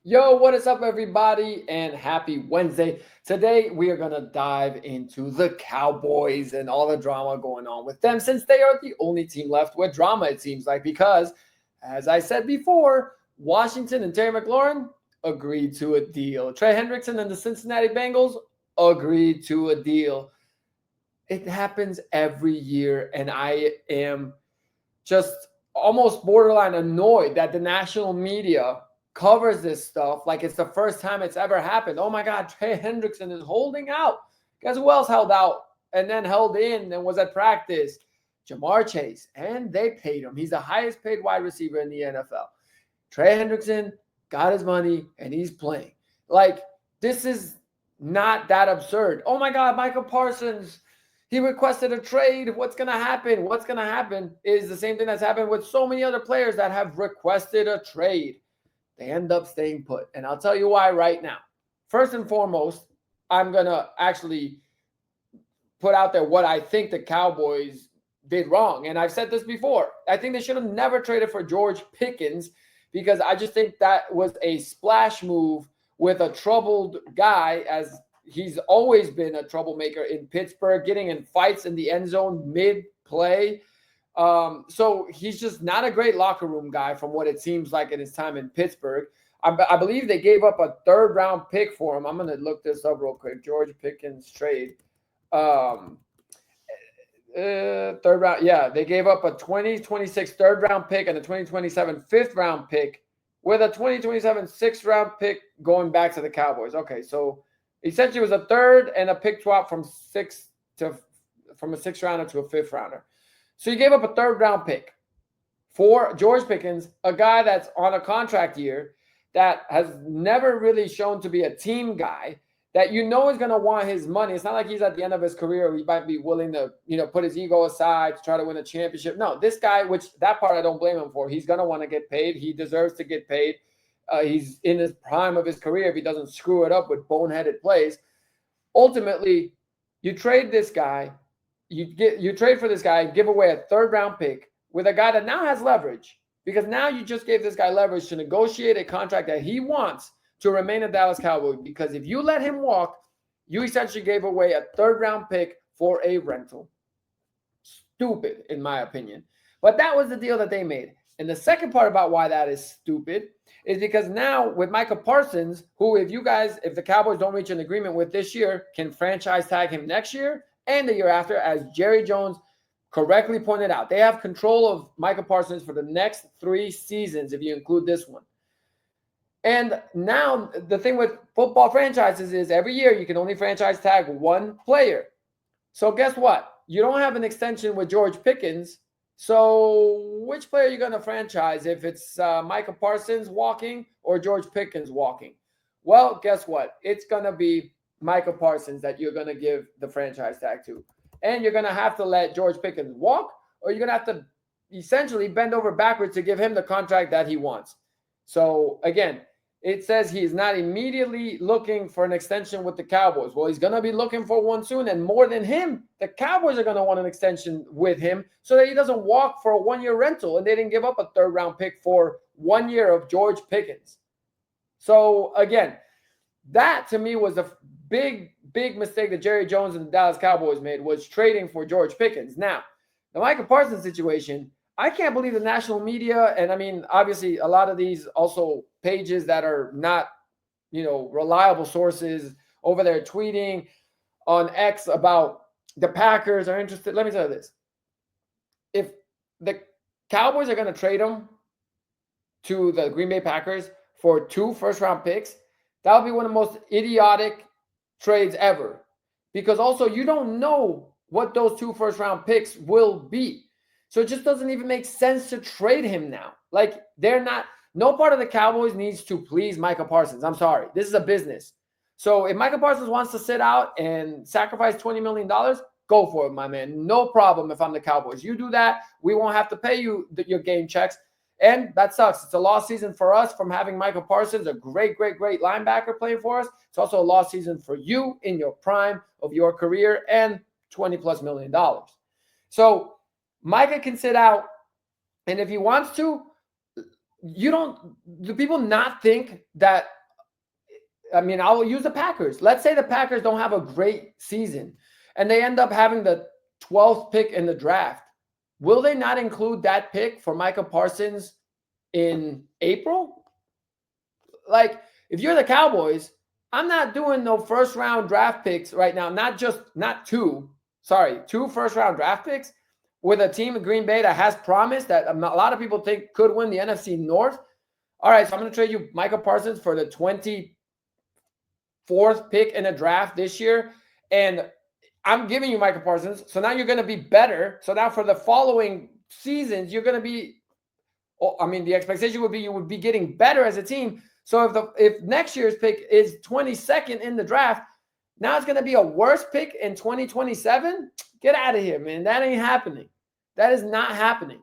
Yo, what is up, everybody, and happy Wednesday. Today, we are going to dive into the Cowboys and all the drama going on with them since they are the only team left with drama, it seems like, because, as I said before, Washington and Terry McLaurin agreed to a deal. Trey Hendrickson and the Cincinnati Bengals agreed to a deal. It happens every year, and I am just almost borderline annoyed that the national media covers this stuff like it's the first time it's ever happened. Oh my God, Trey Hendrickson is holding out. Guess who else held out and then held in and was at practice? Jamar Chase. And they paid him. He's the highest paid wide receiver in the NFL. Trey Hendrickson got his money and he's playing. Like, this is not that absurd. Oh my God, Micah Parsons, he requested a trade. What's going to happen? What's going to happen is the same thing that's happened with so many other players that have requested a trade. They end up staying put. And I'll tell you why right now. First and foremost, I'm going to actually put out there what I think the Cowboys did wrong. And I've said this before. I think they should have never traded for George Pickens because I just think that was a splash move with a troubled guy, as he's always been a troublemaker in Pittsburgh, getting in fights in the end zone mid-play. So he's just not a great locker room guy from what it seems like in his time in Pittsburgh. I believe they gave up a third-round pick for him. I'm going to look this up real quick. George Pickens trade. Third round. Yeah, they gave up a 2026 third-round pick and a 2027 fifth-round pick with a 2027 sixth-round pick going back to the Cowboys. Okay, so essentially, it was a third and a pick swap from a sixth rounder to a fifth rounder. So you gave up a third round pick for George Pickens, a guy that's on a contract year that has never really shown to be a team guy that is going to want his money. It's not like he's at the end of his career. He might be willing to, put his ego aside to try to win a championship. No, this guy, which that part I don't blame him for. He's going to want to get paid. He deserves to get paid. He's in his prime of his career if he doesn't screw it up with boneheaded plays. Ultimately, you trade this guy. You trade for this guy, give away a third-round pick with a guy that now has leverage, because now you just gave this guy leverage to negotiate a contract that he wants to remain a Dallas Cowboy. Because if you let him walk, you essentially gave away a third-round pick for a rental. Stupid, in my opinion. But that was the deal that they made. And the second part about why that is stupid is because now with Micah Parsons, who if the Cowboys don't reach an agreement with this year, can franchise tag him next year and the year after, as Jerry Jones correctly pointed out. They have control of Micah Parsons for the next 3 seasons if you include this one. And now the thing with football franchises is every year you can only franchise tag one player. So guess what? You don't have an extension with George Pickens. So which player are you going to franchise if it's Micah Parsons walking or George Pickens walking? Well, guess what? It's going to be Micah Parsons that you're going to give the franchise tag to. And you're going to have to let George Pickens walk, or you're going to have to essentially bend over backwards to give him the contract that he wants. So again, it says he's not immediately looking for an extension with the Cowboys. Well, he's going to be looking for one soon. And more than him, the Cowboys are going to want an extension with him so that he doesn't walk for a 1-year rental. And they didn't give up a third-round pick for 1 year of George Pickens. So again, that to me was a big mistake that Jerry Jones and the Dallas Cowboys made, was trading for George Pickens. Now, the Micah Parsons situation, I can't believe the national media, and I mean, obviously, a lot of these also pages that are not, reliable sources over there tweeting on X about the Packers are interested. Let me tell you this. If the Cowboys are going to trade him to the Green Bay Packers for 2 first-round picks, that'll be one of the most idiotic trades ever. Because also, you don't know what those 2 first-round picks will be. So it just doesn't even make sense to trade him now. Like, no part of the Cowboys needs to please Micah Parsons. I'm sorry. This is a business. So if Micah Parsons wants to sit out and sacrifice $20 million, go for it, my man. No problem if I'm the Cowboys. You do that, we won't have to pay you your game checks. And that sucks. It's a lost season for us from having Micah Parsons, a great linebacker playing for us. It's also a lost season for you in your prime of your career and $20+ million. So Micah can sit out, and if he wants to, do people not think that? I mean, I'll use the Packers. Let's say the Packers don't have a great season and they end up having the 12th pick in the draft. Will they not include that pick for Micah Parsons in April? Like, if you're the Cowboys, I'm not doing no first round draft picks right now. Two first round draft picks with a team in Green Bay that has promise that a lot of people think could win the NFC North. All right, so I'm going to trade you Micah Parsons for the 24th pick in the draft this year. And I'm giving you Micah Parsons. So now you're going to be better. So now for the following seasons, you're going to be, the expectation would be you would be getting better as a team. So if next year's pick is 22nd in the draft, now it's going to be a worse pick in 2027. Get out of here, man. That ain't happening. That is not happening.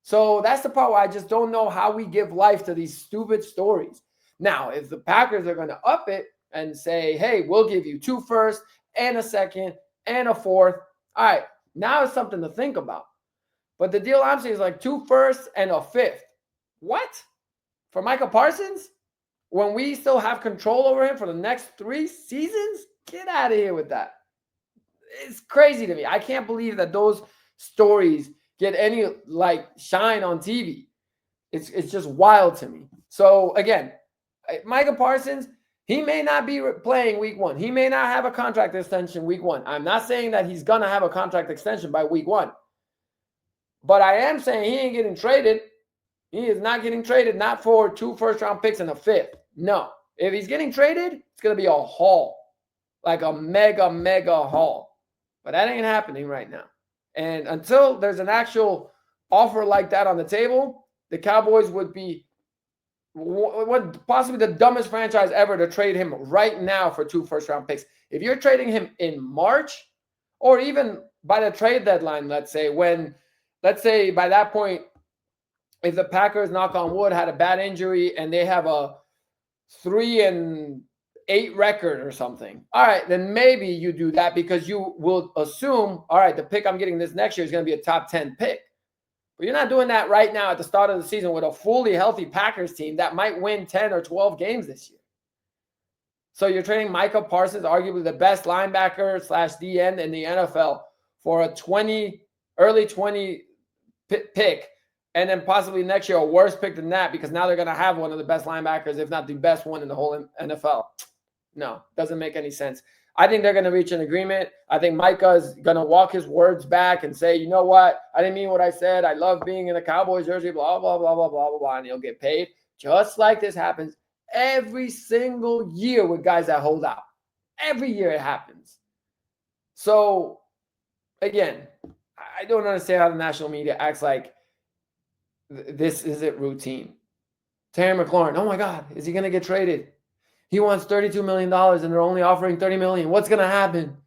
So that's the part where I just don't know how we give life to these stupid stories. Now, if the Packers are going to up it and say, hey, we'll give you 2 firsts and a second and a 4th. All right, now it's something to think about. But the deal I'm saying is like 2 firsts and a 5th. What? For Micah Parsons? When we still have control over him for the next 3 seasons? Get out of here with that. It's crazy to me. I can't believe that those stories get any shine on TV. It's just wild to me. So again, Micah Parsons, he may not be playing week 1. He may not have a contract extension week 1. I'm not saying that he's going to have a contract extension by week 1. But I am saying he ain't getting traded. He is not getting traded, not for 2 first-round picks and a 5th. No. If he's getting traded, it's going to be a haul. Like a mega, mega haul. But that ain't happening right now. And until there's an actual offer like that on the table, the Cowboys would be possibly the dumbest franchise ever to trade him right now for 2 first-round picks. If you're trading him in March or even by the trade deadline, let's say by that point, if the Packers, knock on wood, had a bad injury and they have a 3-8 record or something, all right, then maybe you do that because you will assume, all right, the pick I'm getting this next year is going to be a top 10 pick. But you're not doing that right now at the start of the season with a fully healthy Packers team that might win 10 or 12 games this year. So you're trading Micah Parsons, arguably the best linebacker / DN in the NFL, for a early 20 pick, and then possibly next year a worse pick than that because now they're going to have one of the best linebackers, if not the best one in the whole NFL. No, doesn't make any sense. I think they're going to reach an agreement. I think Micah is going to walk his words back and say, you know what? I didn't mean what I said. I love being in a Cowboys jersey, blah, blah, blah, blah, blah, blah, blah. And he'll get paid. Just like this happens every single year with guys that hold out. Every year it happens. So, again, I don't understand how the national media acts like this isn't routine. Terry McLaurin, oh my God, is he going to get traded? He wants $32 million and they're only offering $30 million. What's going to happen?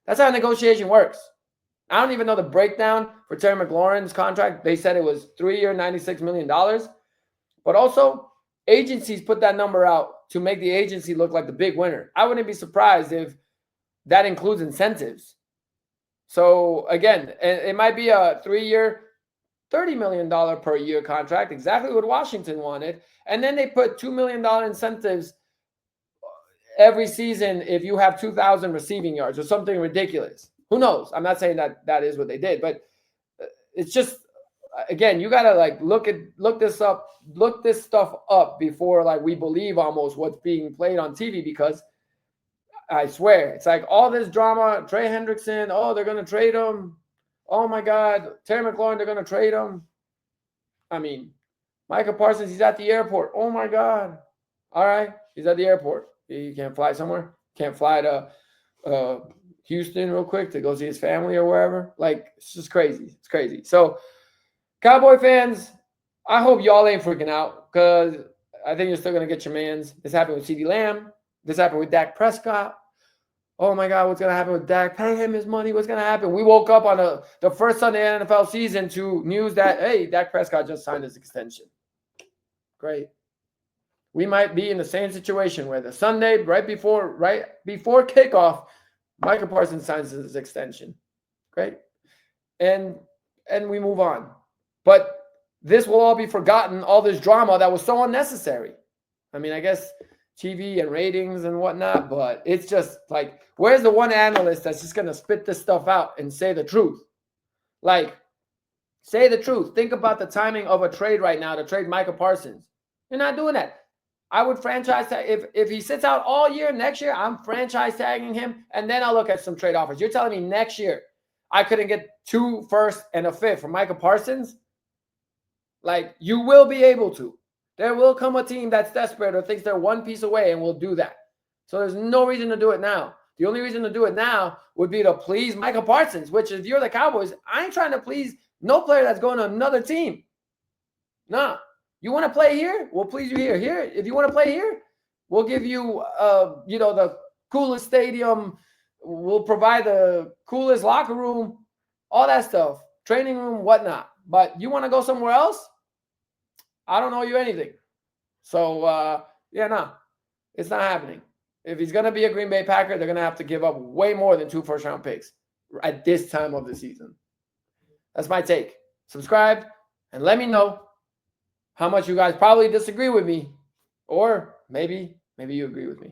That's how negotiation works. I don't even know the breakdown for Terry McLaurin's contract. They said it was 3-year, $96 million. But also, agencies put that number out to make the agency look like the big winner. I wouldn't be surprised if that includes incentives. So, again, it might be a 3-year, $30 million per year contract, exactly what Washington wanted. And then they put $2 million incentives every season if you have 2,000 receiving yards or something ridiculous. Who knows? I'm not saying that is what they did, but it's just, again, you got to look this stuff up before we believe almost what's being played on TV, because I swear it's like all this drama. Trey Hendrickson, oh, they're going to trade him. Oh my God, Terry McLaurin, they're going to trade him. I mean, Micah Parsons, he's at the airport. Oh my God. All right, he's at the airport. He can't fly somewhere. Can't fly to Houston real quick to go see his family or wherever. It's just crazy. It's crazy. So, Cowboy fans, I hope y'all ain't freaking out, because I think you're still going to get your mans. This happened with CeeDee Lamb. This happened with Dak Prescott. Oh, my God, what's going to happen with Dak? Pay him his money. What's going to happen? We woke up on the first Sunday NFL season to news that, hey, Dak Prescott just signed his extension. Great. We might be in the same situation where the Sunday, right before kickoff, Micah Parsons signs his extension. Great. And we move on. But this will all be forgotten, all this drama that was so unnecessary. I mean, I guess TV and ratings and whatnot, but it's just like, where's the one analyst that's just going to spit this stuff out and say the truth? Like, say the truth. Think about the timing of a trade right now to trade Micah Parsons. You're not doing that. I would franchise tag. If he sits out all year, next year, I'm franchise tagging him, and then I'll look at some trade offers. You're telling me next year I couldn't get 2 firsts and a 5th for Micah Parsons? Like, you will be able to. There will come a team that's desperate or thinks they're one piece away and will do that. So there's no reason to do it now. The only reason to do it now would be to please Micah Parsons, which if you're the Cowboys, I ain't trying to please no player that's going to another team. Nah. You want to play here? We'll please you here. Here, if you want to play here, we'll give you, the coolest stadium. We'll provide the coolest locker room, all that stuff, training room, whatnot. But you want to go somewhere else? I don't owe you anything. So, it's not happening. If he's going to be a Green Bay Packer, they're going to have to give up way more than 2 first-round picks at this time of the season. That's my take. Subscribe and let me know how much you guys probably disagree with me, or maybe you agree with me.